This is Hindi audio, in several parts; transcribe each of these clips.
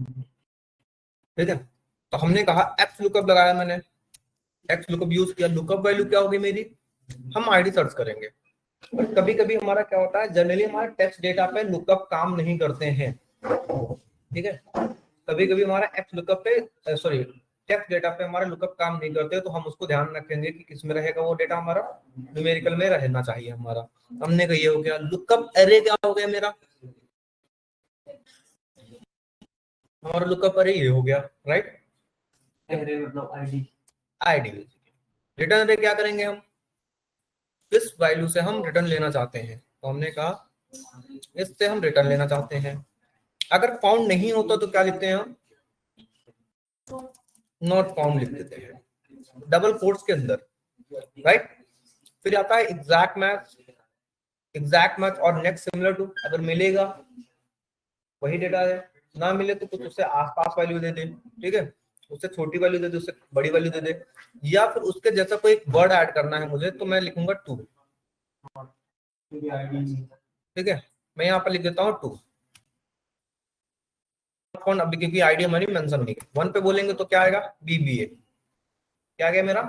ठीक है, तो हमने कहा एक्स लुकअप लगाया मैंने, एक्स लुकअप यूज किया, लुकअप वैल्यू क्या होगी मेरी, हम आईडी सर्च करेंगे। बट कभी कभी हमारा क्या होता है, जनरली हमारा टेक्स्ट डेटा पे लुकअप काम नहीं करते हैं। ठीक है, कभी कभी हमारा एक्स लुकअप पे सॉरी टेक्स्ट डेटा पे हमारा लुकअप काम नहीं करते, तो हम उसको ध्यान रखेंगे कि किस में रहेगा वो डेटा, हमारा न्यूमेरिकल में रहना चाहिए हमारा। हमने कही हो गया लुकअप एरे, क्या हो गया मेरा, हमारा लुकअप एरे ये हो गया, राइट। एरे मतलब आईडी, आईडी रिटर्न एरे क्या करेंगे हम, किस वैल्यू से हम रिटर्न लेना चाहते हैं, तो हमने कहा इससे हम रिटर्न लेना चाहते हैं। अगर फाउंड नहीं होता तो क्या लिखते हैं हम, नॉट फाउंड लिख देते हैं डबल कोट्स के अंदर, राइट। फिर आता है एग्जैक्ट मैच, एग्जैक्ट मैच और नेक्स्ट सिमिलर टू, अगर मिलेगा वही डेटा है, ना मिले तो कुछ उससे आसपास वैल्यू दे दे, ठीक है, उससे छोटी वैल्यू दे दे, उससे बड़ी वैल्यू दे दे, या फिर उसके जैसा कोई वर्ड ऐड करना है मुझे, तो मैं लिखूंगा टू, ठीक है, मैं यहाँ पर लिख देता हूँ टू। अभी क्योंकि आईडी हमारी मेंशन नहीं है, वन पे बोलेंगे तो क्या आएगा, बीबीए, क्या गया मेरा,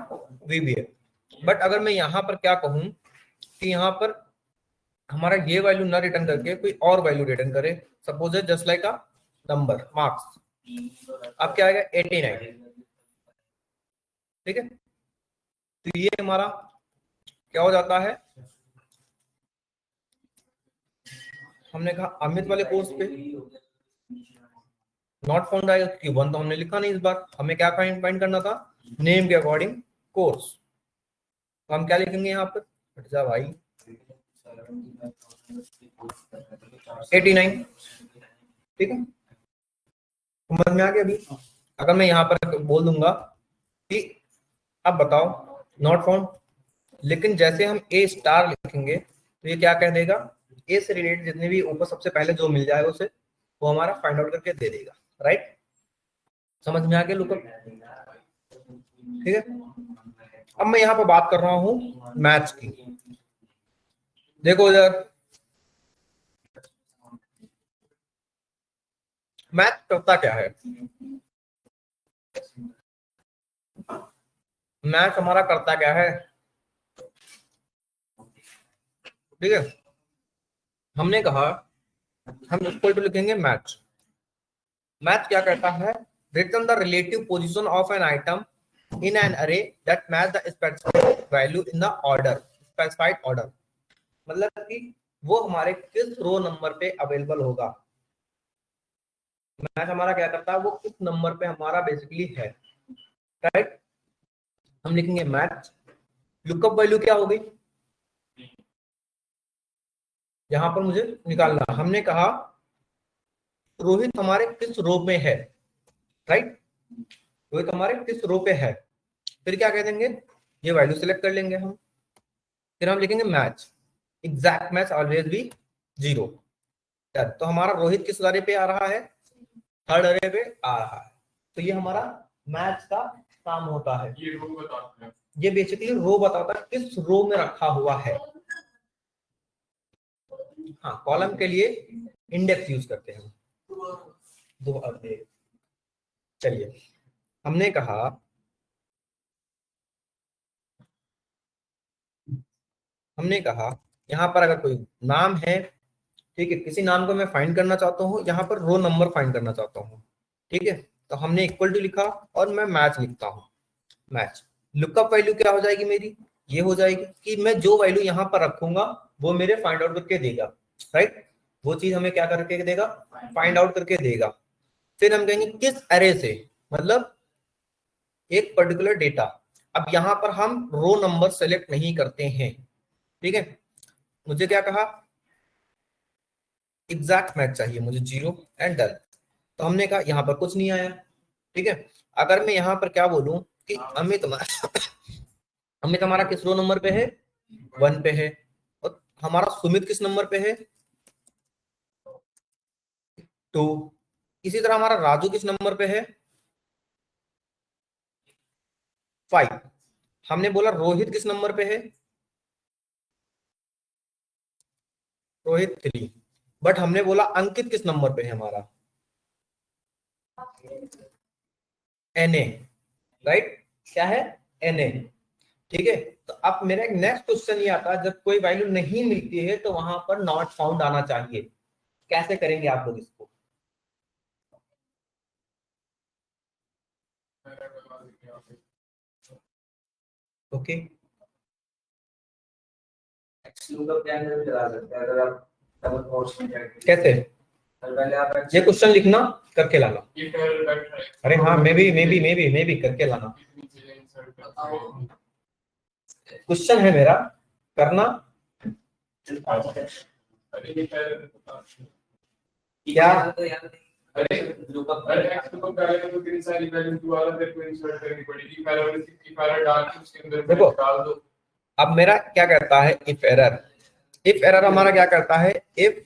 बीबीए। बट अगर मैं यहाँ पर क्या कहूँ कि यहाँ पर हमारा ये वैल्यू ना रिटर्न करके कोई और वैल्यू रिटर्न करे, सपोज है just like a number marks, अब क्या आएगा 89, ठीक है। तो ये हमारा क्या हो जाता है, हमने कहा अमित वाले कोर्स पे नॉट फाउंड आएगा, क्योंकि वन तो हमने लिखा नहीं इस बार, हमें क्या फाइंड करना था, नेम के अकॉर्डिंग कोर्स, तो हम क्या लिखेंगे यहाँ पर, हट जा भाई 89, ठीक है, समझ में आ गया अभी। अगर मैं यहाँ पर बोल दूंगा कि अब बताओ नॉट फाउंड, लेकिन जैसे हम ए स्टार लिखेंगे तो ये क्या कह देगा, ए से रिलेटेड जितने भी ऊपर सबसे पहले जो मिल जाएगा उसे वो हमारा फाइंड आउट करके दे देगा, राइट। समझ में आ गया लुकअप, ठीक है। अब मैं यहाँ पर बात कर रहा हूँ मैच की, देखो इधर मैच करता क्या है, मैच हमारा करता क्या है, ठीक है। हमने कहा हम इक्वल टू लिखेंगे मैच, मैच क्या करता है, return the relative position of an item in an array that match the specified value in the order, specified order, मतलब कि वो हमारे किस रो नंबर पे अवेलेबल होगा, मैच हमारा क्या करता है, वो किस नंबर पे हमारा बेसिकली है, राइट। हम लिखेंगे मैच, लुकअप वैल्यू क्या होगी, यहां पर मुझे निकालना, हमने कहा रोहित हमारे किस रो में है, राइट, रोहित हमारे किस रो पे है, फिर क्या कह देंगे, ये वैल्यू सिलेक्ट कर लेंगे हम, फिर हम लिखेंगे मैच, एग्जैक्ट मैच ऑलवेज भी 0, तो हमारा रोहित किस अरे पे आ रहा है, थर्ड अरे पे आ रहा है, तो ये हमारा मैच का काम होता है, ये रो बताता है, ये बेसिकली रो बताता है किस रो में रखा हुआ है। हाँ, कॉलम के लिए इंडेक्स यूज करते हैं दो अपडेट। चलिए, हमने कहा यहाँ पर अगर कोई नाम है, ठीक है, किसी नाम को मैं फाइंड करना चाहता हूँ, यहाँ पर रो नंबर फाइंड करना चाहता हूँ, ठीक है, तो हमने इक्वल टू लिखा और मैं मैच लिखता हूँ, मैच, लुकअप वैल्यू क्या हो जाएगी मेरी, ये हो जाएगी कि मैं जो वैल्यू यहाँ पर रखूंगा वो मेरे फाइंड आउट करके देगा, राइट, वो चीज हमें क्या करके देगा, फाइंड आउट करके देगा। फिर हम कहेंगे किस अरे से, मतलब एक पर्टिकुलर डेटा, अब यहाँ पर हम रो नंबर सेलेक्ट नहीं करते हैं, ठीक है, मुझे क्या कहा, एग्जैक्ट मैच चाहिए मुझे 0 एंड डन, तो हमने कहा यहाँ पर कुछ नहीं आया, ठीक है। अगर मैं यहाँ पर क्या बोलूं कि अमित अमित हमारा किस रो नंबर पे है, 1 पे है, और हमारा सुमित किस नंबर पे है, 2, इसी तरह हमारा राजू किस नंबर पे है, 5, हमने बोला रोहित किस नंबर पे है, रोहित 3, बट हमने बोला अंकित किस नंबर पे है हमारा, NA, राइट, क्या है NA, ठीक है। तो अब मेरा एक नेक्स्ट क्वेश्चन ये आता है, जब कोई वैल्यू नहीं मिलती है तो वहां पर नॉट फाउंड आना चाहिए। कैसे करेंगे आप लोग इसको? ओके, कैसे? ये क्वेश्चन लिखना, करके लाना। अरे हाँ, मे भी करके लाना। क्वेश्चन है मेरा, करना क्या? अरे एक्स को पहले तो कितनी सारी वैल्यू दोबारा तेरे को इंसर्ट करनी पड़ेगी, पहले 50 पहले डाल के उसके अंदर देखो, डाल दो। अब मेरा क्या करता है, इफ एरर। इफ एरर हमारा क्या करता है, इफ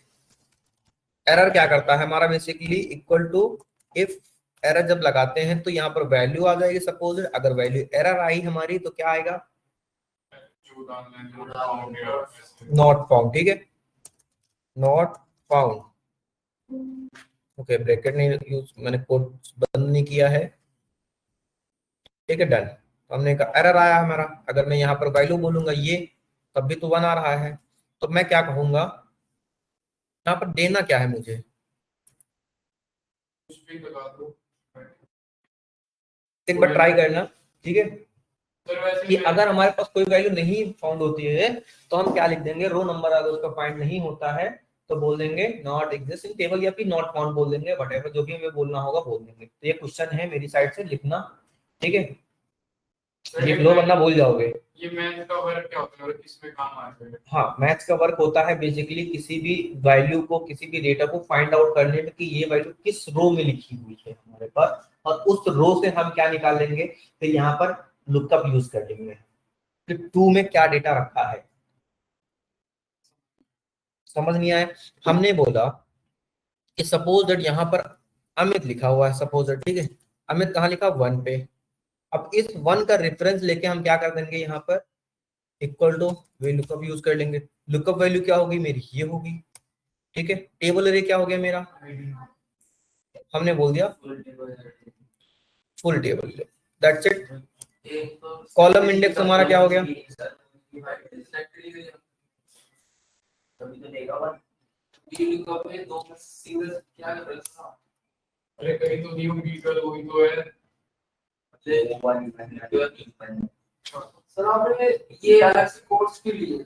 एरर क्या करता है हमारा, basically equal to, if error जब लगाते हैं तो यहाँ पर वैल्यू आ जाएगी। सपोज अगर वैल्यू एरर आई हमारी तो क्या आएगा, नॉट फाउंड, ठीक है, नॉट फाउंड। ओके, ब्रैकेट नहीं यूज, मैंने कोड बंद नहीं किया है, ठीक है, डन। हमने कहा एरर आया हमारा, अगर मैं यहाँ पर वैल्यू बोलूंगा ये, तब भी तो 1 आ रहा है। तो मैं क्या कहूंगा, यहाँ पर देना क्या है मुझे, एक बार ट्राई करना, ठीक है, कि अगर हमारे पास कोई वैल्यू नहीं फाउंड होती है तो हम क्या लिख देंगे, रो नंबर अगर उसका फाइंड नहीं होता है तो बोल देंगे नॉट एग्जिस्ट इन टेबल, या फिर नॉट फाउंड बोल देंगे, व्हाटएवर जो भी हमें बोलना होगा बोल देंगे। तो ये क्वेश्चन है मेरी साइड से, लिखना, ठीक है, लिख लो वरना भूल जाओगे। ये मैथ का वर्क क्या होता है और किसमें काम आता है? हाँ, मैथ्स का वर्क होता है बेसिकली किसी भी वैल्यू को, किसी भी डेटा को फाइंड आउट करने में कि ये वैल्यू किस रो में लिखी हुई है हमारे पास, और उस रो से हम क्या निकाल लेंगे, तो यहाँ पर लुकअप यूज कर लेंगे कि 2 में क्या डेटा रखा है। समझ नहीं आया? हमने बोला कि सपोज दैट यहाँ पर अमित लिखा हुआ है, सपोज दैट, ठीक है, अमित कहाँ लिखा, 1 पे। अब इस 1 का रेफरेंस लेके हम क्या कर देंगे, यहाँ पर equal two way lookup use कर लेंगे। लुकअप वैल्यू क्या होगी मेरी, ये होगी, ठीक है। टेबल एरे क्या हो गया मेरा, हमने बोल दिया full table, that's it. Column index हमारा क्या हो गया, अरे कहीं तो न्यू गीगर वही तो है। सर आपने ये अलग से कोर्स के लिए,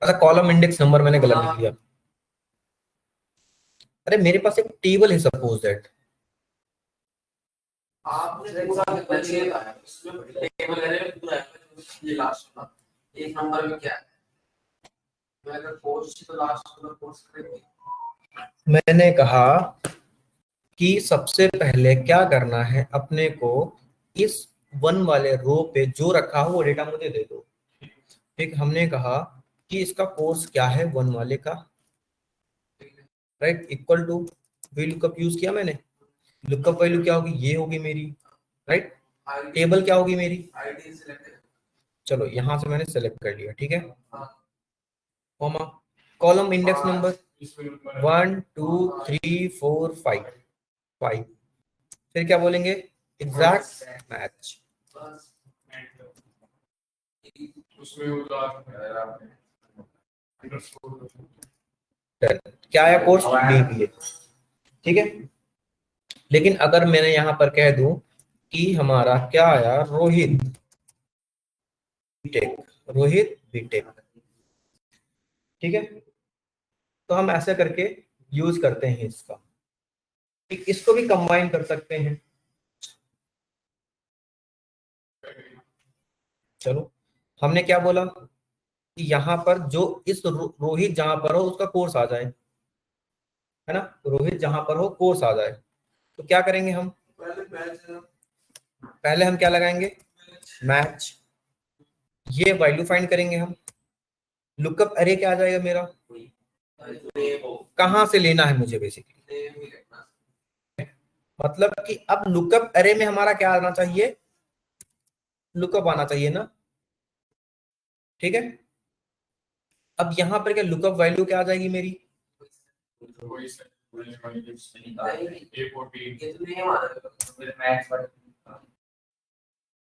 अच्छा, कॉलम इंडेक्स नंबर मैंने गलत लिख दिया। अरे मेरे पास एक टेबल है, सपोज दैट आपने पूरा बचिए था उसमें टेबल है पूरा है, ये लास्ट वाला एक नंबर में क्या है, मैं अगर कोर्स तो लास्ट वाला कोर्स करेंगे। मैंने कहा कि सबसे पहले क्या करना है अपने को, इस 1 वाले रो पे जो रखा हो वो डेटा मुझे दे दो, ठीक। हमने कहा कि इसका कोर्स क्या है 1 वाले का, right, equal to V lookup use किया मैंने। लुकअप वैल्यू क्या होगी, ये होगी मेरी, राइट। टेबल क्या होगी मेरी, आईडी सिलेक्ट, चलो यहां से मैंने सेलेक्ट कर लिया, ठीक है, कॉमा, कॉलम इंडेक्स नंबर 1 2 3 4 5 5, फिर क्या बोलेंगे, एग्जैक्ट मैच। क्या आया, कोर्स DBA, ठीक है। लेकिन अगर मैंने यहां पर कह दूं कि हमारा क्या आया, रोहित बीटेक, रोहित बीटेक, ठीक है, तो हम ऐसा करके यूज करते हैं इसका, ठीक। इसको भी कंबाइन कर सकते हैं, चलो। हमने क्या बोला कि यहाँ पर जो इस रोहित जहां पर हो उसका कोर्स आ जाए, है ना, रोहित जहां पर हो कोर्स आ जाए, तो क्या करेंगे हम, पहले हम क्या लगाएंगे, मैच, ये वैल्यू फाइंड करेंगे हम। लुकअप अरे क्या आ जाएगा मेरा, कहां से लेना है मुझे बेसिकली, मतलब कि अब लुकअप अरे में हमारा क्या आना चाहिए, लुकअप आना चाहिए ना, ठीक है। अब यहां पर क्या लुकअप वैल्यू क्या आ जाएगी मेरी, A14 ये तो नहीं माना फिर मैथ्स पर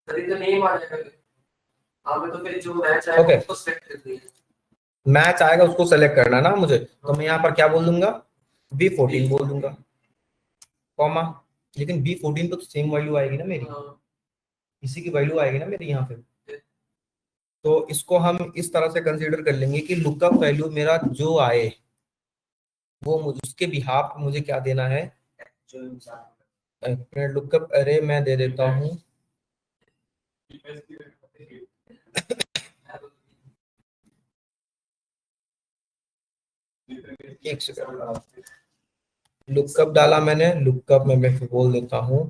तभी तो नहीं मानेगा हमें, तो फिर जो मैच आएगा Okay. उसको सेलेक्ट कर दिया। मैच आएगा उसको सेलेक्ट करना ना मुझे, तो मैं यहाँ पर क्या बोल दूंगा, B14 बोल दूंगा, कॉमा। लेकिन B14 पे तो सेम वैल्यू आएगी ना मेरी, इसी की वैल्यू आएगी ना मेरी यहाँ पे। तो इसको हम इस तरह से कंसीडर कर लेंगे कि लुकअप वैल्यू मेरा जो आए वो मुझे उसके बिहाफ मुझे क्या देना है, जो इंसान लुकअप अरे मैं दे देता हूँ एक सेकंड, लुकअप डाला मैंने, लुकअप में मैं फिर बोल देता हूँ,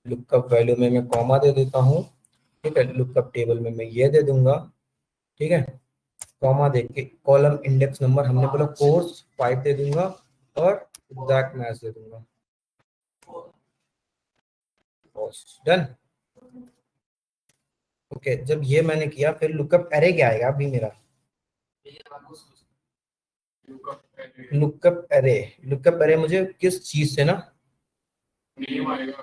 लुकअप वैल्यू में मैं कॉमा दे देता हूँ, ठीक है। लुकअप टेबल में मैं ये दे दूंगा, ठीक है, कॉमा दे के कॉलम इंडेक्स नंबर हमने बोला कोर्स 5 दे दूंगा और एग्जैक्ट मैच दे दूंगा, डन। ओके, जब ये मैंने किया फिर लुकअप अरे क्या आएगा अभी मेरा, लुकअप अरे मुझे किस चीज से ना, नेम आएगा,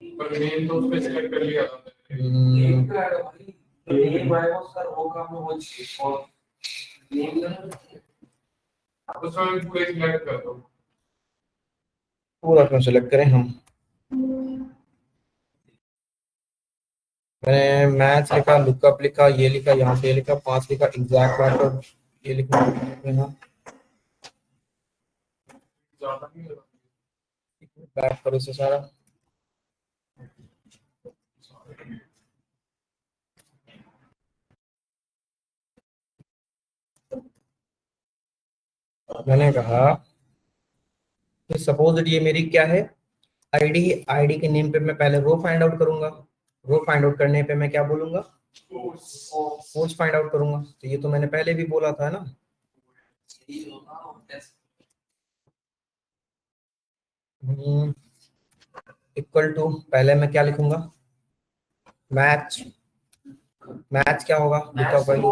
पर नेम तो उसमें सेलेक्ट कर लिया था। नेम का आएगा भाई, तो नेम आएगा उसका रो का में वो चीज और नेम का उसमें पूरे सिलेक्ट कर दो। पूरा क्यों सेलेक्ट करें हम, मैंने मैच लिखा, लुकअप लिखा, ये लिखा, यहाँ पे ये लिखा, 5 लिखा, एग्जैक्ट मैथड ये लिखा यहाँ, ज्यादा नहीं लगा। बैक करो इसे सारा, मैंने कहा कि सपोज ये मेरी क्या है आईडी के नेम पे मैं पहले रो फाइंड आउट करूंगा, रो फाइंड आउट करने पे मैं क्या बोलूंगा, कोर्स फाइंड आउट करूंगा, तो ये तो मैंने पहले भी बोला था ना। इक्वल टू पहले मैं क्या लिखूंगा, मैच, मैच क्या होगा, लुकअप वैल्यू,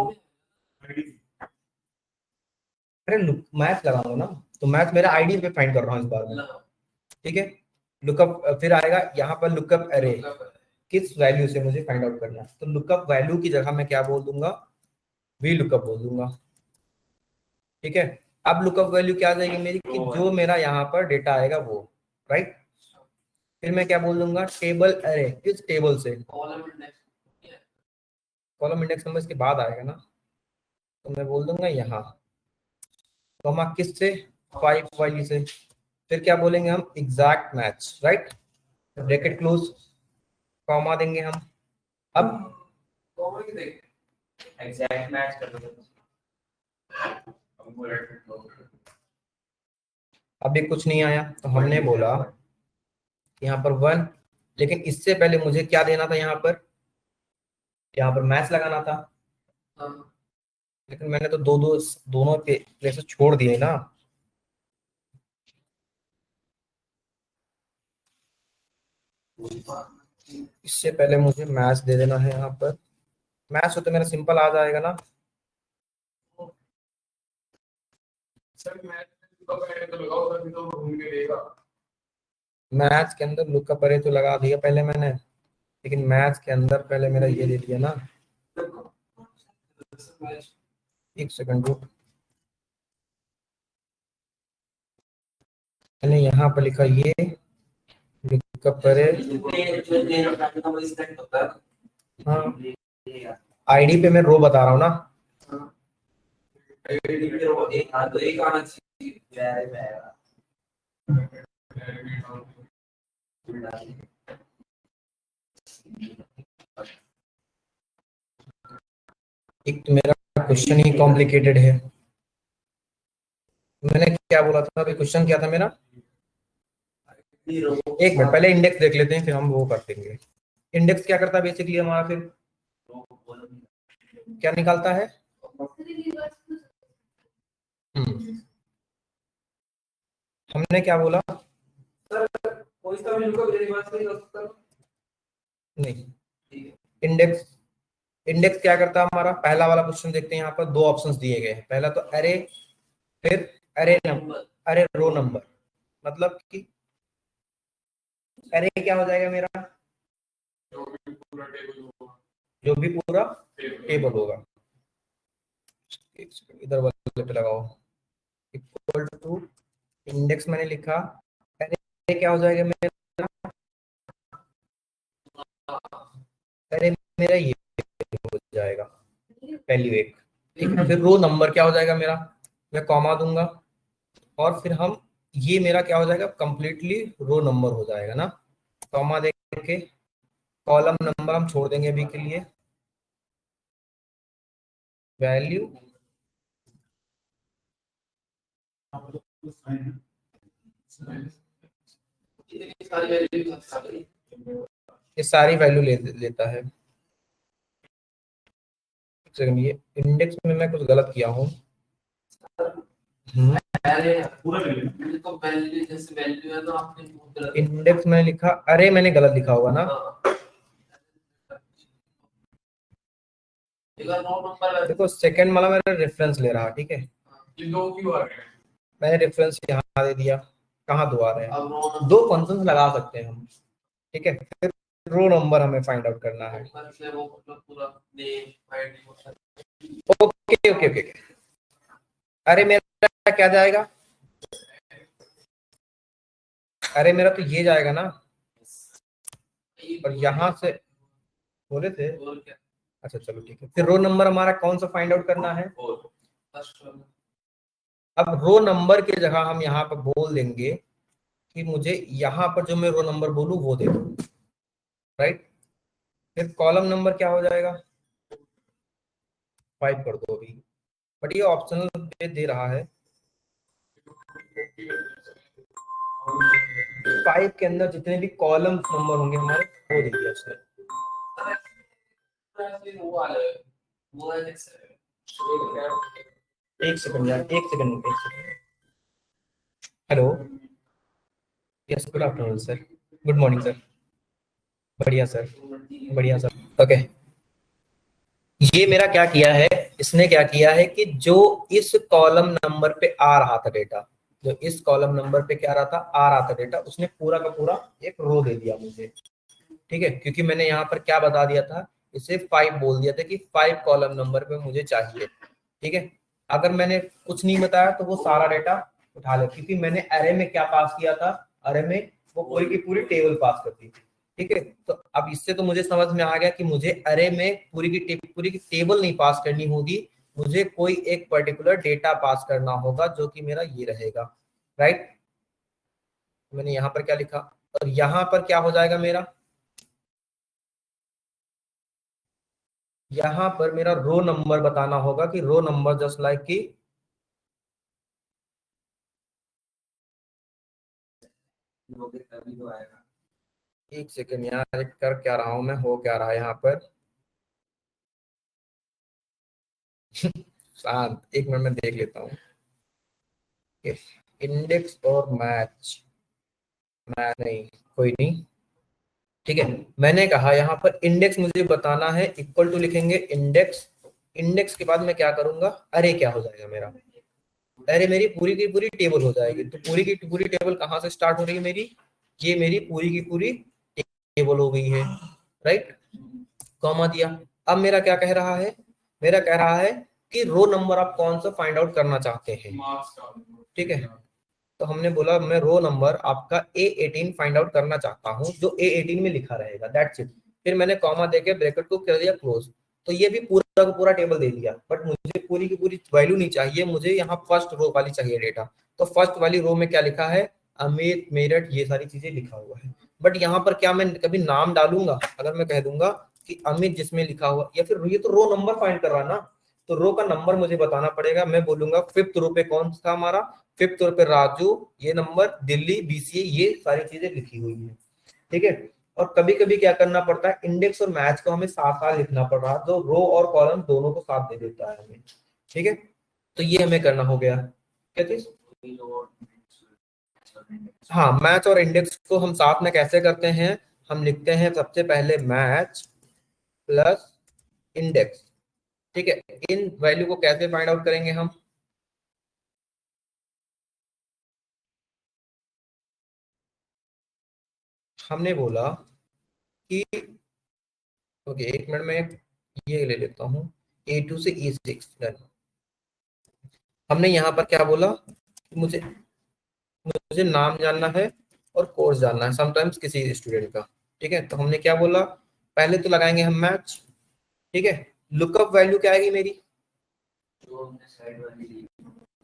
अरे मैच लगाऊंगा ना, तो मैच मेरा आईडी पे फाइंड कर रहा हूँ इस बार में, ठीक है। लुकअप फिर आएगा यहाँ पर लुकअप अरे, किस वैल्यू से मुझे फाइंड आउट करना है, तो लुकअप वैल्यू की जगह मैं क्या बोल दूंगा, वी लुकअप बोल दूंगा, ठीक है। अब लुकअप वैल्यू क्या आ जाएगी मेरी, कि जो मेरा यहाँ पर डेटा आएगा वो, राइट। फिर मैं क्या बोल दूंगा, टेबल अरे, किस टेबल से, कॉलम इंडेक्स नंबर के बाद आएगा ना, तो मैं बोल दूंगा यहाँ, कॉमा किस से, 5 वाली से, फिर क्या बोलेंगे हम, exact match, right, bracket close, comma देंगे हम। अब एग्जैक्ट मैच कर दो। अभी कुछ नहीं आया, तो हमने बोला यहाँ पर 1, लेकिन इससे पहले मुझे क्या देना था, यहाँ पर मैच लगाना था, लेकिन मैंने तो दोनों प्लेसेस छोड़ दिए ना, इससे पहले मुझे मैच दे देना है यहाँ पर, मैच हो तो मेरा सिंपल आ जाएगा ना, सर मैं तो पहले तो लगाओ, तभी तो ढूंढ के देगा। मैच के अंदर लुकअप अरे तो लगा दिया पहले मैंने, लेकिन मैच के अंदर पहले मेरा ये दे दिया ना, एक सेकंड रुक, मैंने यहाँ पर लिखा ये लुकअप अरे, हाँ आईडी पे मैं रो बता रहा हूँ ना, एक आना चाहिए। एक तो मेरा क्वेश्चन ही कॉम्प्लिकेटेड है, मैंने क्या बोला था अभी, क्वेश्चन क्या था मेरा, एक मिनट पहले इंडेक्स देख लेते हैं फिर हम वो कर देंगे। इंडेक्स क्या करता है बेसिकली हमारा, फिर क्या निकालता है, हमने क्या बोला, कोई सा भी लुकअप रिवर्स नहीं कर सकता। नहीं, इंडेक्स क्या करता है हमारा, पहला वाला क्वेश्चन देखते हैं, यहाँ पर 2 ऑप्शंस दिए गए हैं, पहला तो अरे, फिर अरे नंबर, अरे रो नंबर, मतलब कि अरे क्या हो जाएगा मेरा, जो भी पूरा टेबल होगा, जो भी पूरा टेबल टेबल होगा। एक सेकंड, इधर वाले पे लगाओ, इक्वल टू इंडेक्स मैंने लिखा, अरे क्या हो जाएगा मेरा, अरे मेरा ये हो जाएगा वैल्यू एक, ठीक है। फिर रो नंबर क्या हो जाएगा मेरा, मैं कॉमा दूंगा, और फिर हम ये मेरा क्या हो जाएगा, कंप्लीटली रो नंबर हो जाएगा ना, कॉमा दे के। कॉलम नंबर हम छोड़ देंगे अभी के लिए, वैल्यू इतनी सारी वैल्यू सारी ये सारी वैल्यू लेता है। एक सेकंड, ये इंडेक्स में मैं कुछ गलत किया हूँ। अरे पूरा वैल्यू तो वैल्यू जैसे वैल्यू है तो आपने बहुत गलत इंडेक्स में लिखा, अरे मैंने गलत लिखा होगा ना, एक बार नो नंबर देखो सेकंड वाला मेरा रेफरेंस ले रहा, ठीक है, ये दो क्यों आ रहे हैं? मैंने रेफरेंस यहाँ दे दिया, कहाँ दो आ रहे अब हैं, नो दो फंक्शंस लगा सकते हैं हम, ठीक है। फिर रो नंबर हमें फाइंड आउट करना है। नंबर से वो मतलब पूरा नेम आईडी होता है। ओके ओके ओके, अरे मेरा क्या जाएगा, अरे मेरा तो ये जाएगा ना, और यहाँ से बोले थे, और क्या अच्छा चलो ठीक है। फिर रो नंबर हमारा कौन सा फाइंड आउट करना है, और फर्स्ट वाला अब रो नंबर की जगह हम यहाँ पर बोल देंगे कि मुझे यहाँ पर जो मैं रो नंबर बोलूँ वो दे दो, राइट। फिर कॉलम नंबर क्या हो जाएगा, 5 कर दो अभी, बट ये ऑप्शनल दे रहा है, 5 के अंदर जितने भी कॉलम नंबर होंगे हमारे वो दे दिया उसने। वो वाले वो है जैसे एक सेकंड यार, एक सेकंड, एक second. Hello, yes good afternoon sir, good morning sir, बढ़िया सर, बढ़िया सर। ओके, ये मेरा क्या किया है, इसने क्या किया है कि जो इस कॉलम नंबर पे आ रहा था डेटा, जो इस कॉलम नंबर पे क्या रहा था, आ रहा था डेटा, उसने पूरा का पूरा एक रो दे दिया मुझे, ठीक है। क्योंकि मैंने यहाँ पर क्या बता दिया था, इसे 5 बोल दिया था कि 5 कॉलम नंबर पे मुझे चाहिए, ठीक है। अगर मैंने कुछ नहीं बताया तो वो सारा डेटा उठा ले, क्योंकि मैंने अरे में क्या पास किया था, अरे में वो पूरी की पूरी टेबल पास कर दी थी, ठीक है। तो अब इससे तो मुझे समझ में आ गया कि मुझे अरे में पूरी की टेबल नहीं पास करनी होगी, मुझे कोई एक पर्टिकुलर डेटा पास करना होगा जो कि मेरा ये रहेगा, राइट। मैंने यहाँ पर क्या लिखा, और यहाँ पर क्या हो जाएगा मेरा, यहाँ पर मेरा रो नंबर बताना होगा कि रो नंबर जस्ट लाइक की, लोगे तभी तो आएगा। एक सेकेंड यार, कर क्या रहा हूं मैं, हो क्या रहा है यहाँ पर शांत, एक मिनट में देख लेता हूँ। इंडेक्स और मैच, मैच नहीं, कोई नहीं, ठीक है। मैंने कहा यहाँ पर इंडेक्स मुझे बताना है, इक्वल टू लिखेंगे इंडेक्स, इंडेक्स के बाद मैं क्या करूंगा, अरे क्या हो जाएगा मेरा, अरे मेरी पूरी की पूरी टेबल हो जाएगी। तो पूरी की पूरी टेबल कहाँ से स्टार्ट हो रही है मेरी, ये मेरी पूरी की पूरी टेबल हो गई है, राइट, कॉमा दिया। अब मेरा क्या कह रहा है, मेरा कह रहा है कि रो नंबर आप कौन सा फाइंड आउट करना चाहते हैं, मार्क्स का ठीक है। तो हमने बोला मैं रो नंबर आपका A18 फाइंड आउट करना चाहता हूं, जो A18 में लिखा रहेगा, दैट्स इट। फिर मैंने कॉमा देके ब्रैकेट को कर दिया क्लोज। तो ये भी पूरा का पूरा टेबल दे दिया, बट मुझे पूरी की पूरी वैल्यू नहीं चाहिए, मुझे यहाँ फर्स्ट रो वाली चाहिए डेटा। तो फर्स्ट वाली रो में क्या लिखा है, अमित, मेरठ, ये सारी चीजें लिखा हुआ है। बट यहाँ पर क्या मैं कभी नाम डालूंगा, अगर मैं कह दूंगा कि अमित जिसमें लिखा हुआ, या फिर ये तो रो नंबर फाइंड कर रहा है ना, तो रो का नंबर मुझे बताना पड़ेगा। मैं बोलूंगा 5th रो पे कौन था हमारा, 5th रो पे राजू, ये नंबर दिल्ली BCA, ये सारी चीजें लिखी हुई है, ठीक है। और कभी कभी क्या करना पड़ता है, इंडेक्स और मैच को हमें साथ साथ लिखना पड़ रहा है, तो रो और कॉलम दोनों को साथ दे देता है हमें, ठीक है। तो ये हमें करना हो गया, क्या चीज, हाँ, मैच और इंडेक्स को हम साथ में कैसे करते हैं, हम लिखते हैं सबसे पहले मैच प्लस इंडेक्स, ठीक है। इन वैल्यू को कैसे फाइंड आउट करेंगे हम, हमने बोला कि ओके, एक मिनट में ये ले लेता हूँ, A2 से E6 डन। हमने यहाँ पर क्या बोला कि मुझे मुझे नाम जानना है और कोर्स जानना है समटाइम्स किसी स्टूडेंट का, ठीक है। तो हमने क्या बोला, पहले तो लगाएंगे हम मैच, ठीक है। लुकअप वैल्यू क्या आएगी मेरी, जो हमने साइड वाली ली,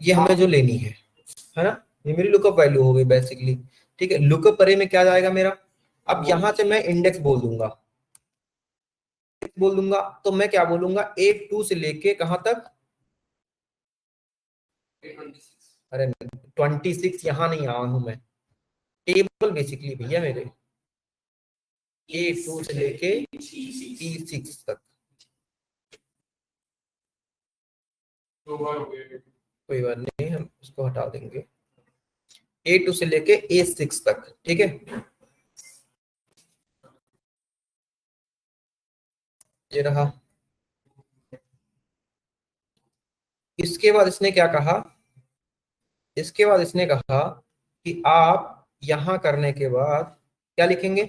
ये हमें जो लेनी है ना, ये मेरी लुकअप वैल्यू हो गई बेसिकली, ठीक है। लुकअप अरे में क्या जाएगा मेरा, अब यहाँ से मैं इंडेक्स बोल दूंगा, तो मैं क्या बोलूंगा, A2 से लेके कहां तक, 26 अरे 26 यहाँ नहीं आया हूं मैं, टेबल बेसिकली भैया मेरे A2 से लेके E6 तक, दो बार हो गए। कोई बात नहीं, हम इसको हटा देंगे, A2 से लेके A6 तक, ठीक है। ये रहा। इसके बाद इसने क्या कहा, इसके बाद इसने कहा कि आप यहां करने के बाद क्या लिखेंगे,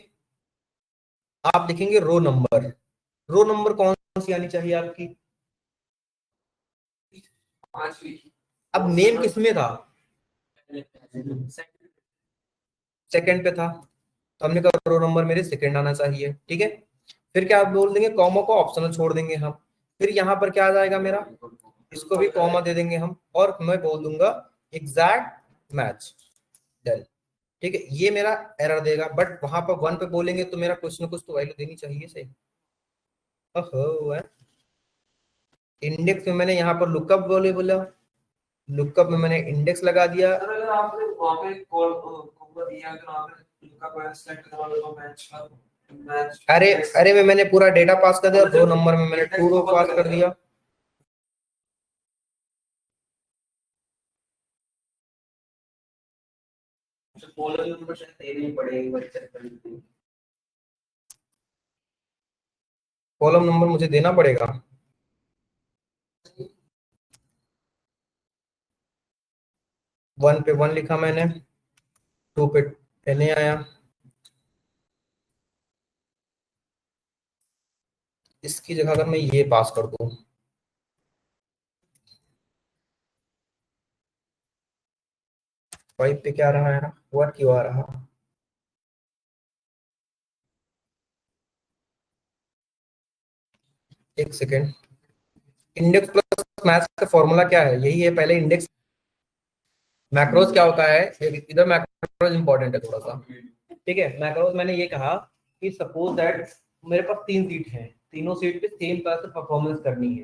आप लिखेंगे रो नंबर। रो नंबर कौन सी आनी चाहिए आपकी, 5वीं अब नेम किसमें था, सेकंड पे था, तो हमने कहा रो नंबर मेरे सेकंड आना चाहिए, ठीक है। फिर क्या आप बोल देंगे, कॉमा को ऑप्शनल छोड़ देंगे हम, फिर यहाँ पर क्या आ जाएगा मेरा, इसको भी कॉमा दे देंगे हम, और मैं बोल दूंगा एग्जैक्ट मैच डन, ठीक है। ये मेरा एरर देगा, बट वहां पर 1 पे बोलेंगे तो मेरा कुछ ना कुछ तो वैल्यू देनी चाहिए सही। ओहो, इंडेक्स में मैंने यहाँ पर लुकअप बोला, लुकअप में मैंने इंडेक्स लगा दिया। सर अगर आपने वहां पे कॉल को दिया तो आपने लुकअप का सेलेक्ट करवा लो मैच का मैच, अरे मैंने पूरा डेटा पास कर दिया, 2 नंबर में मैंने ट्रू रो पास कर दिया। कॉलम नंबर शायद देनी ही पड़ेगी, वही चेक कर लेते हैं। कॉलम नंबर मुझे देना पड़ेगा, वन पे 1 लिखा मैंने, 2 पे 10 आया, इसकी जगह अगर मैं ये पास कर दूं, फाइव पे क्या रहा है ना, 1 क्यों आ रहा, एक सेकेंड। इंडेक्स प्लस मैथ्स का फॉर्मूला क्या है, यही है पहले इंडेक्स। मैक्रोज क्या होता है, इधर मैक्रोज इंपॉर्टेंट है थोड़ा सा, ठीक है। मैक्रोज मैंने ये कहा कि सपोज दैट मेरे पास 3 सीट हैं, तीनों सीट पे सेम तरह से परफॉर्मेंस करनी है,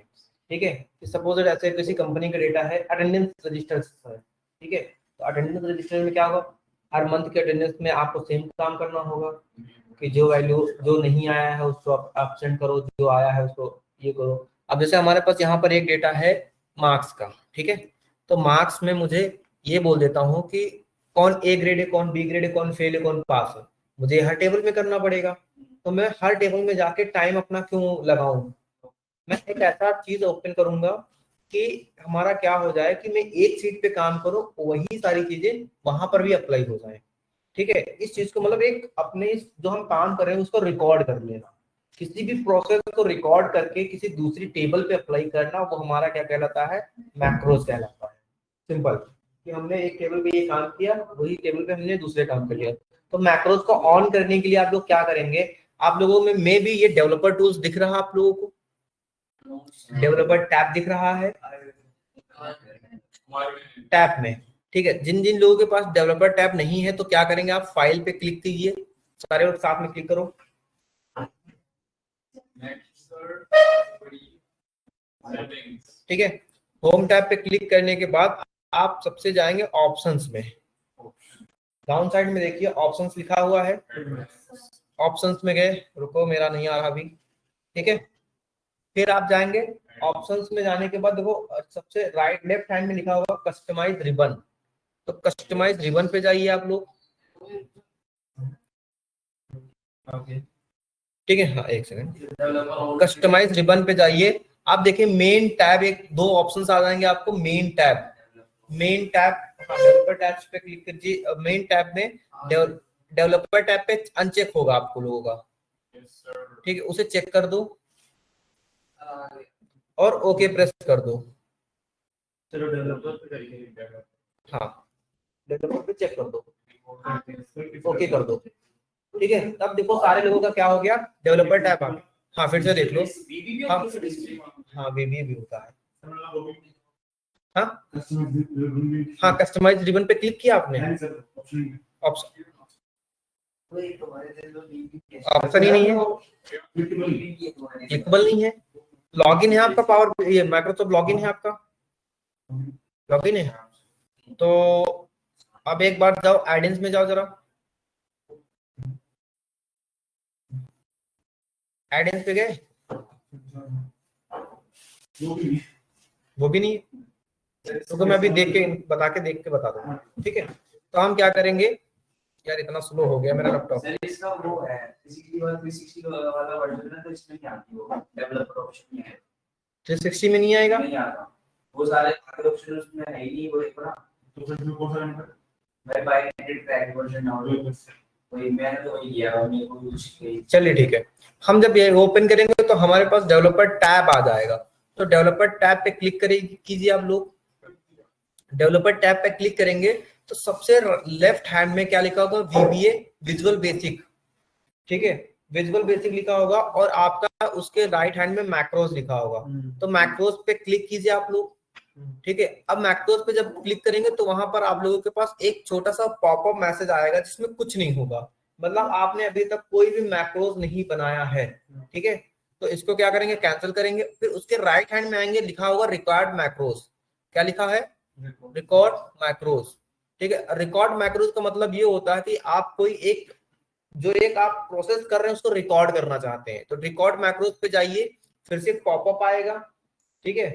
ठीक है। सपोज दैट ऐसे किसी कंपनी का डेटा है, अटेंडेंस रजिस्टर है, ठीक है। तो अटेंडेंस रजिस्टर में क्या होगा, हर मंथ के अटेंडेंस में आपको सेम काम करना होगा कि जो वैल्यू जो नहीं आया है उसको आप एब्सेंट करो, जो आया है उसको ये करो। अब जैसे हमारे पास यहाँ पर एक डेटा है मार्क्स का, ठीक है। तो मार्क्स में मुझे ये बोल देता हूँ कि कौन ए ग्रेड है, कौन बी ग्रेड है, कौन फेल है, कौन पास है, मुझे हर टेबल में करना पड़ेगा। तो मैं हर टेबल में जाके टाइम अपना क्यों लगाऊं, मैं एक ऐसा चीज ओपन करूंगा कि हमारा क्या हो जाए कि मैं एक सीट पे काम करूं, वही सारी चीजें वहां पर भी अप्लाई हो जाए, ठीक है। इस चीज को मतलब एक अपने जो हम काम कर रहे हैं उसको रिकॉर्ड कर लेना, किसी भी प्रोसेस को रिकॉर्ड करके किसी दूसरी टेबल पे अप्लाई करना, वो हमारा क्या कहलाता है, मैक्रोज कहलाता है। सिंपल, कि हमने एक टेबल पे ये काम किया, वही टेबल पे हमने दूसरे काम कर लिया। तो मैक्रोज को ऑन करने के लिए आप लोग क्या करेंगे, आप लोगों में मे भी ये डेवलपर टूल्स दिख रहा है आप लोगों को, डेवलपर टैब दिख रहा है टैब में, ठीक है। जिन जिन लोगों के पास डेवलपर टैब नहीं है तो क्या करेंगे, आप फाइल पे क्लिक कीजिए, सारे लोग साथ में क्लिक करो, ठीक है। होम टैब पे क्लिक करने के बाद आप सबसे जाएंगे ऑप्शंस में, डाउन साइड में देखिए ऑप्शंस लिखा हुआ है, ऑप्शंस में गए, रुको मेरा नहीं आ रहा अभी, ठीक है। फिर आप जाएंगे ऑप्शंस में, जाने के बाद देखो सबसे राइट लेफ्ट हैंड में लिखा होगा कस्टमाइज रिबन, तो कस्टमाइज रिबन पे जाइए आप लोग, ठीक है। हाँ एक सेकंड, कस्टमाइज रिबन पे जाइए, आप देखिए मेन टैब, एक 2 ऑप्शंस आ जाएंगे आपको, मेन टैब डेवलपर टैब पे क्लिक कीजिए, मेन टैब में डेवलपर टैब पे अनचेक होगा आपको लोगों का, Yes, sir. ठीक है, उसे चेक कर दो और ओके प्रेस कर दो। चलो डेवलपर पे करिए। हाँ, डेवलपर पे चेक कर दो, ओके कर दो, ठीक है। तब देखो सारे लोगों का क्या हो गया, डेवलपर टैब आ गया। हाँ फिर से देख लो, हाँ हाँ वीबी भी होता है। हाँ हाँ, कस्टमाइज रिबन पे क्लिक किया आपने, ऑप्शन ऑप्शन ही नहीं है, क्लिकेबल नहीं है। लॉगिन है आपका पावर, ये माइक्रोसॉफ्ट लॉगिन है आपका, लॉगिन है। तो अब एक बार जाओ एडिंस में, जाओ जरा एडिंस पे गए, वो भी नहीं है। तो मैं अभी देख के बता दूंगा, ठीक है। तो हम क्या करेंगे, यार इतना स्लो हो गया मेरा लैपटॉप। सर इसका वो है 360 वाला वर्जन है, तो इसमें क्या आती है, डेवलपर ऑप्शन नहीं है, 360 में नहीं आएगा, नहीं आता। वो सारे आगे ऑप्शन उसमें है ही नहीं, वो एक बड़ा तो फिर कौन सा नंबर? मैं बाय ट्रैक वर्जन डाउनलोड वही मैंने तो वही किया और मेरे को कुछ नहीं। चलिए ठीक है। हम जब ये ओपन करेंगे तो हमारे पास डेवलपर टैब आ जाएगा। तो डेवलपर टैब पे क्लिक कीजिए आप लोग। डेवलपर टैब पे क्लिक करेंगे तो सबसे लेफ्ट हैंड में क्या लिखा होगा, VBA विजुअल बेसिक, ठीक है, विजुअल बेसिक लिखा होगा और आपका उसके राइट हैंड में मैक्रोस लिखा होगा। तो मैक्रोस पे क्लिक कीजिए आप लोग, ठीक है। अब मैक्रोस पे जब क्लिक करेंगे तो वहां पर आप लोगों के पास एक छोटा सा पॉपअप मैसेज आएगा जिसमें कुछ नहीं होगा, मतलब आपने अभी तक कोई भी मैक्रोस नहीं बनाया है, ठीक है। तो इसको क्या करेंगे, कैंसिल करेंगे। फिर उसके राइट हैंड में आएंगे, लिखा होगा रिकॉर्ड मैक्रोस। क्या लिखा है, रिकॉर्ड मैक्रोस, ठीक है। रिकॉर्ड मैक्रोस का मतलब ये होता है कि आप कोई एक आप प्रोसेस कर रहे हैं उसको रिकॉर्ड करना चाहते हैं। तो रिकॉर्ड मैक्रोस पे जाइए, फिर से पॉपअप आएगा, ठीक है।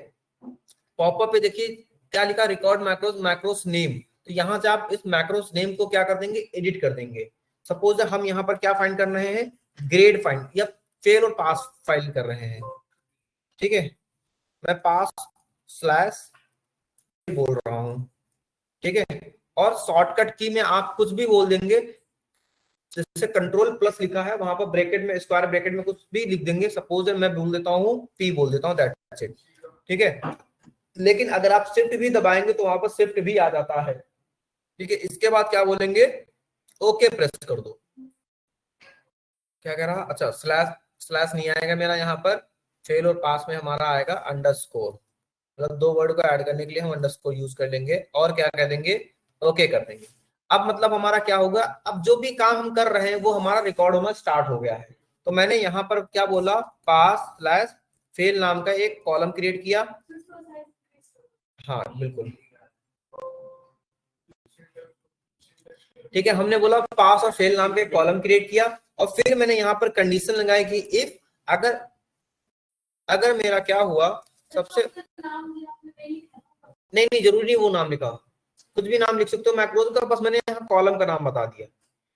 पॉपअप पे देखिए क्या लिखा, रिकॉर्ड मैक्रोस, मैक्रोस नेम। तो यहाँ से आप इस मैक्रोस नेम को क्या कर देंगे, एडिट कर देंगे। सपोज हम यहाँ पर क्या फाइंड कर रहे हैं, ग्रेड फाइंड या फेल और पास फाइंड कर रहे हैं, ठीक है। मैं पास स्लैश बोल रहा हूँ, ठीक है। और शॉर्टकट की में आप कुछ भी बोल देंगे, जैसे कंट्रोल प्लस लिखा है वहां पर ब्रैकेट में, स्क्वायर ब्रैकेट में कुछ भी लिख देंगे। सपोज मैं बोल देता हूँ P बोल देता हूँ, दैट्स इट, ठीक है। लेकिन अगर आप शिफ्ट भी दबाएंगे तो वहां पर शिफ्ट भी आ जाता है, ठीक है। इसके बाद क्या बोलेंगे, ओके प्रेस कर दो। क्या कह रहा, अच्छा स्लैश नहीं आएगा मेरा यहाँ पर, फेल और पास में हमारा आएगा अंडरस्कोर, मतलब दो वर्ड को ऐड करने के लिए हम अंडरस्कोर यूज कर लेंगे और क्या कह देंगे, ओके कर देंगे। अब मतलब हमारा क्या होगा, अब जो भी काम हम कर रहे हैं वो हमारा रिकॉर्ड होना स्टार्ट हो गया है। तो मैंने यहाँ पर क्या बोला, पास स्लैश फेल नाम का एक कॉलम क्रिएट किया। हाँ बिल्कुल, ठीक है। हमने बोला पास और फेल नाम के कॉलम क्रिएट किया और फिर मैंने यहाँ पर कंडीशन लगाई कि इफ अगर मेरा क्या हुआ, सबसे नहीं जरूरी वो नाम लिखा, कुछ भी नाम लिख सकते हो मैक्रोस का, बस मैंने यहाँ कॉलम का नाम बता दिया,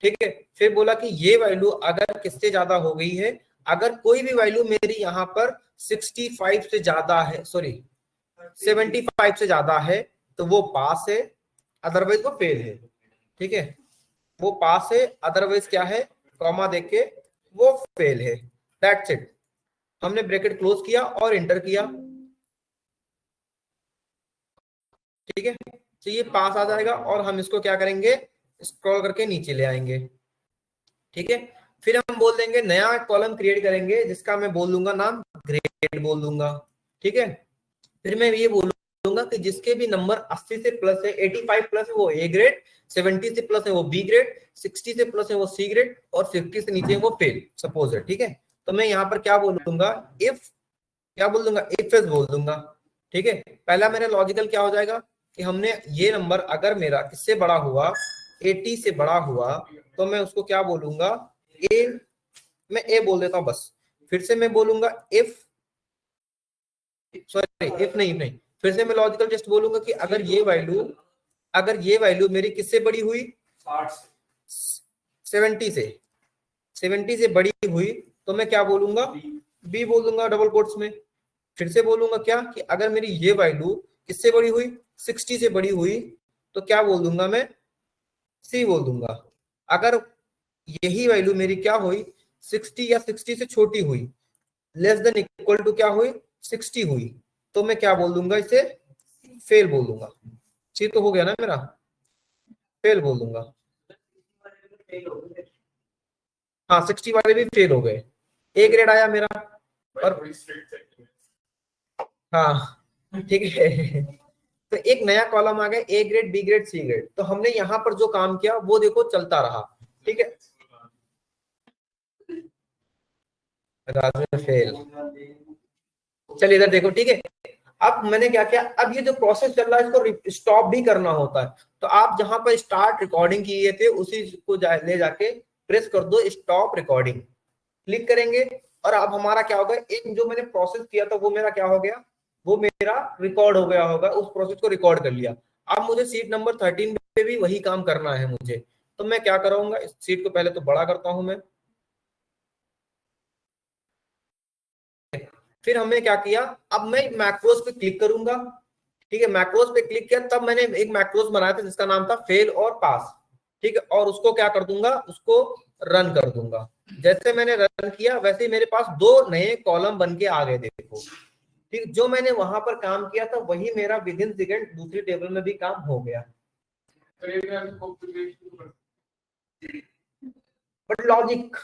ठीक है। फिर बोला कि ये वैल्यू अगर किससे ज्यादा हो गई है, अगर कोई भी वैल्यू मेरी यहाँ पर 65 से ज्यादा है, सॉरी 75 से ज्यादा है तो वो पास है, अदरवाइज वो फेल है, ठीक है। वो पास है, अदरवाइज क्या है, कॉमा देख के वो फेल है, दैट्स इट। हमने ब्रैकेट क्लोज किया और एंटर किया, ठीक है। तो ये पास आ जाएगा और हम इसको क्या करेंगे, स्क्रॉल करके नीचे ले आएंगे, ठीक है। फिर हम बोल देंगे नया कॉलम क्रिएट करेंगे जिसका मैं बोल दूंगा नाम ग्रेड बोल दूंगा, ठीक है। फिर मैं ये बोलूंगा कि जिसके भी नंबर 80 से प्लस है, 85 प्लस है वो ए ग्रेड, 70 से प्लस है वो बी ग्रेड, 60 से प्लस है वो सी ग्रेड और 50 से नीचे है वो फेल, सपोज है, ठीक है। तो मैं यहाँ पर क्या बोलूंगा, इफ क्या बोल दूंगा, इफ एल्स बोल दूंगा, ठीक है। पहला मेरा लॉजिकल क्या हो जाएगा कि हमने ये नंबर अगर मेरा किससे बड़ा हुआ, 80 से बड़ा हुआ, तो मैं उसको क्या बोलूंगा, ए, मैं ए बोल देता हूं बस। फिर से मैं बोलूंगा इफ, सॉरी इफ नहीं, फिर से मैं लॉजिकल टेस्ट बोलूंगा कि अगर ये वैल्यू मेरी किससे बड़ी हुई, 70 से बड़ी हुई, तो मैं क्या बोलूंगा, बी बोल दूंगा डबल कोट्स में। फिर से बोलूंगा क्या कि अगर मेरी ये वैल्यू किससे बड़ी हुई, 60 से बड़ी हुई, तो क्या बोल दूंगा मैं, सी बोल दूंगा। अगर यही वैल्यू मेरी क्या हुई 60 या 60 से छोटी हुई, लेस देन इक्वल टू क्या हुई 60 हुई, तो मैं क्या बोल दूंगा इसे फेल बोल दूंगा। ठीक तो हो गया ना मेरा, फेल बोल दूंगा। हाँ 60 वाले भी फेल हो गए, ए ग्रेड आया मेरा। और हाँ ठीक है तो एक नया कॉलम आ गया A grade B grade C grade. तो हमने यहाँ पर जो काम किया वो देखो चलता रहा, ठीक है। राजू फेल, चलिए इधर देखो, ठीक है। अब मैंने क्या किया, अब ये जो प्रोसेस चल रहा है इसको स्टॉप भी करना होता है। तो आप जहां पर स्टार्ट रिकॉर्डिंग किए थे उसी को ले जाके प्रेस कर दो स्टॉप रिकॉर्डिंग, क्लिक करेंगे और अब हमारा क्या होगा, एक जो मैंने प्रोसेस किया था वो मेरा क्या हो गया, वो मेरा रिकॉर्ड हो गया होगा, उस प्रोसेस को रिकॉर्ड कर लिया। अब मुझे सीट नंबर 13 पे भी वही काम करना है मुझे, तो मैं क्या करूंगा, इस सीट को पहले तो बड़ा करता हूं मैं। फिर हमने क्या किया, अब मैं मैक्रोस पे क्लिक करूंगा, ठीक है। मैक्रोस पे क्लिक किया, तब मैंने एक मैक्रोस बनाया था जिसका नाम था फेल और पास, ठीक है। और उसको क्या कर दूंगा, उसको रन कर दूंगा। जैसे मैंने रन किया वैसे ही मेरे पास दो नए कॉलम बन के आ गए, देखो, ठीक। जो मैंने वहां पर काम किया था वही मेरा विद इन सेकेंड दूसरी टेबल में भी काम हो गया। बट लॉजिक,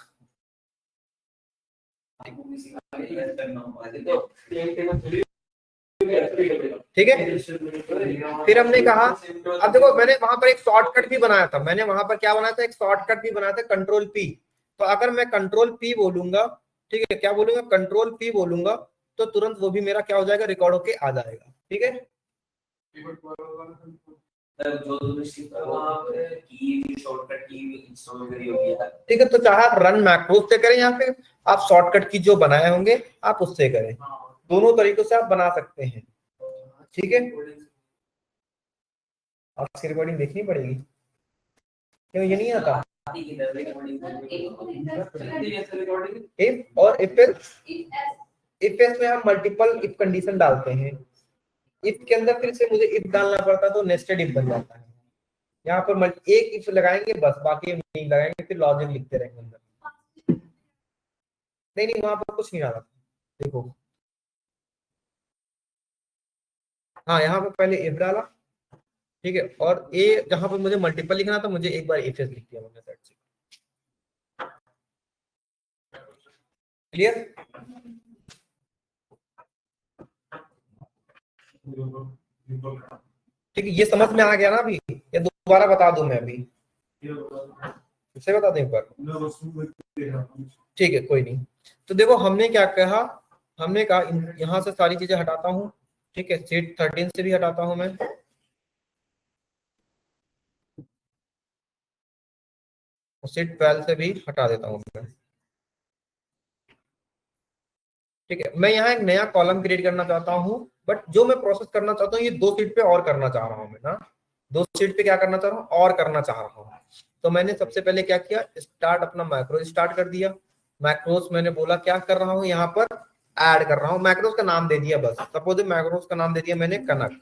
ठीक है। फिर हमने कहा, अब देखो मैंने वहां पर एक शॉर्टकट भी बनाया था, मैंने वहां पर क्या बनाया था, एक शॉर्टकट भी बनाया था कंट्रोल पी। तो अगर मैं कंट्रोल पी बोलूंगा, ठीक है, क्या बोलूंगा, कंट्रोल पी बोलूंगा, तो तुरंत वो भी मेरा क्या हो जाएगा, रिकॉर्ड होके आ जाएगा, ठीक है। ठीक है, तो चाहे आप रन मैक्रोस से करें या फिर आप शॉर्टकट की जो बनाए होंगे आप उससे करें, दोनों तरीकों से आप बना सकते हैं, ठीक है। आपकी रिकॉर्डिंग देखनी पड़ेगी, क्यों ये नहीं आता। इफ और इफ में हम मल्टीपल इफ कंडीशन डालते हैं, इफ के अंदर फिर से मुझे इफ डालना पड़ता है तो नेस्टेड इफ बन जाता है। यहाँ पर एक इफ लगाएंगे बस, बाकी नहीं लगाएंगे, फिर लॉजिक लिखते रहेंगे अंदर। नहीं वहां पर कुछ नहीं डाला, देखो। हाँ यहाँ पर पहले इफ डाला, ठीक है, और ए जहां पर मुझे मल्टीपल लिखना था मुझे एक बार इफ लिख दिया मैंने, साइड से। क्लियर, ठीक है, ये समझ में आ गया ना अभी, या दोबारा बता दूं मैं अभी, फिर बता दें एक बार, ठीक है कोई नहीं। तो देखो हमने क्या कहा, हमने कहा यहाँ से सारी चीजें हटाता हूँ, ठीक है, सीट 13 से भी हटाता हूँ मैं, सीट 12 से भी हटा देता हूँ मैं, ठीक है। मैं यहाँ एक नया कॉलम क्रिएट करना चाहता हूँ, बट जो मैं प्रोसेस करना चाहता हूँ ये दो सीट पे और करना चाह रहा हूँ मैं ना, दो सीट पे क्या करना चाह रहा हूँ, और करना चाह रहा हूँ। तो मैंने सबसे पहले क्या किया, स्टार्ट अपना मैक्रो स्टार्ट कर दिया। मैक्रोस मैंने बोला क्या कर रहा हूँ, यहाँ पर ऐड कर रहा हूँ, मैक्रोस का नाम दे दिया बस, सपोज मैक्रोस का नाम दे दिया मैंने कनक,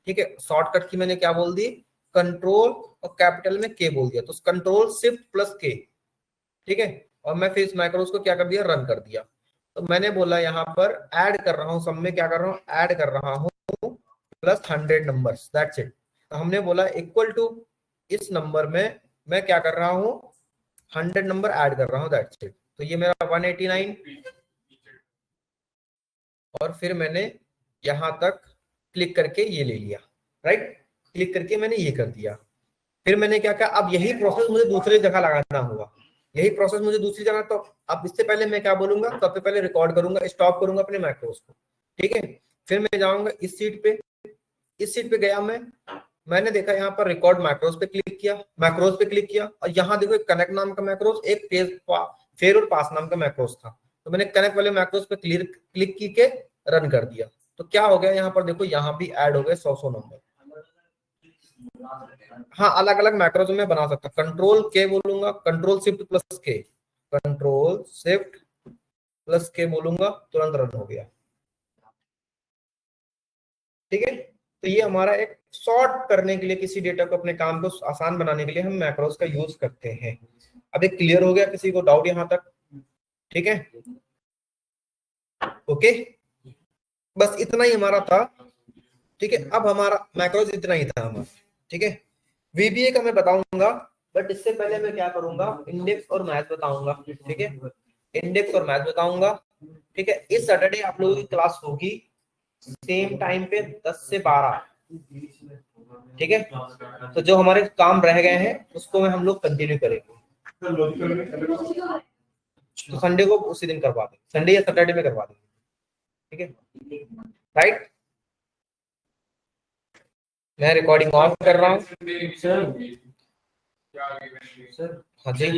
ठीक है। शॉर्टकट की मैंने क्या बोल दी, कंट्रोल और कैपिटल में के बोल दिया, तो कंट्रोल शिफ्ट प्लस के, ठीक है। और मैं फिर इस मैक्रोस को क्या कर दिया, रन कर दिया। तो मैंने बोला यहाँ पर ऐड कर रहा हूँ, सब में क्या कर रहा हूँ, ऐड कर रहा हूँ प्लस 100 नंबर्स, दैट्स इट। तो हमने बोला इक्वल टू इस नंबर में मैं क्या कर रहा हूँ, 100 नंबर ऐड कर रहा हूँ, दैट्स इट। तो ये मेरा 189, और फिर मैंने यहाँ तक क्लिक करके ये ले लिया, राइट, क्लिक करके मैंने ये कर दिया। फिर मैंने क्या कहा, अब यही प्रोसेस मुझे दूसरी जगह लगाना होगा, यही प्रोसेस मुझे दूसरी जगह। तो अब इससे पहले मैं क्या बोलूंगा, सबसे पहले रिकॉर्ड करूंगा, स्टॉप करूंगा अपने मैक्रोस को, ठीक है। फिर मैं जाऊंगा इस सीट पे, इस सीट पे गया मैंने देखा यहाँ पर रिकॉर्ड मैक्रोस पे क्लिक किया, मैक्रोस पे क्लिक किया, और यहाँ देखो एक कनेक्ट नाम का मैक्रोस, एक फेर और पास नाम का मैक्रोस था। तो मैंने कनेक्ट वाले मैक्रोस पे क्लिक की के रन कर दिया। तो क्या हो गया, यहाँ पर देखो यहाँ भी ऐड हो गए 100 नंबर। हाँ अलग अलग मैक्रोस में बना सकता, कंट्रोल के बोलूंगा, कंट्रोल शिफ्ट प्लस के, कंट्रोल शिफ्ट प्लस के बोलूंगा, तुरंत रन हो गया, ठीक है। तो ये हमारा एक शॉर्ट करने के लिए, किसी डेटा को अपने काम को आसान बनाने के लिए हम मैक्रोस का यूज करते हैं। अब एक क्लियर हो गया, किसी को डाउट यहाँ तक? ठीक है, ओके, बस इतना ही हमारा था। ठीक है, अब हमारा मैक्रोज इतना ही था हमारा। ठीक है, वीबीए का मैं बताऊंगा, बट इससे पहले मैं क्या करूंगा, इंडेक्स और मैथ बताऊंगा। ठीक है, इंडेक्स और मैथ बताऊंगा। ठीक है, इस सैटरडे आप लोगों की क्लास होगी सेम टाइम पे 10 से 12। ठीक है, तो जो हमारे काम रह गए हैं उसको में हम लोग कंटिन्यू करेंगे। तो संडे को उसी दिन करवा देंगे, संडे या सैटरडे में करवा देंगे। ठीक है, राइट। मैं रिकॉर्डिंग ऑफ कर रहा हूँ। सर हाँ जी,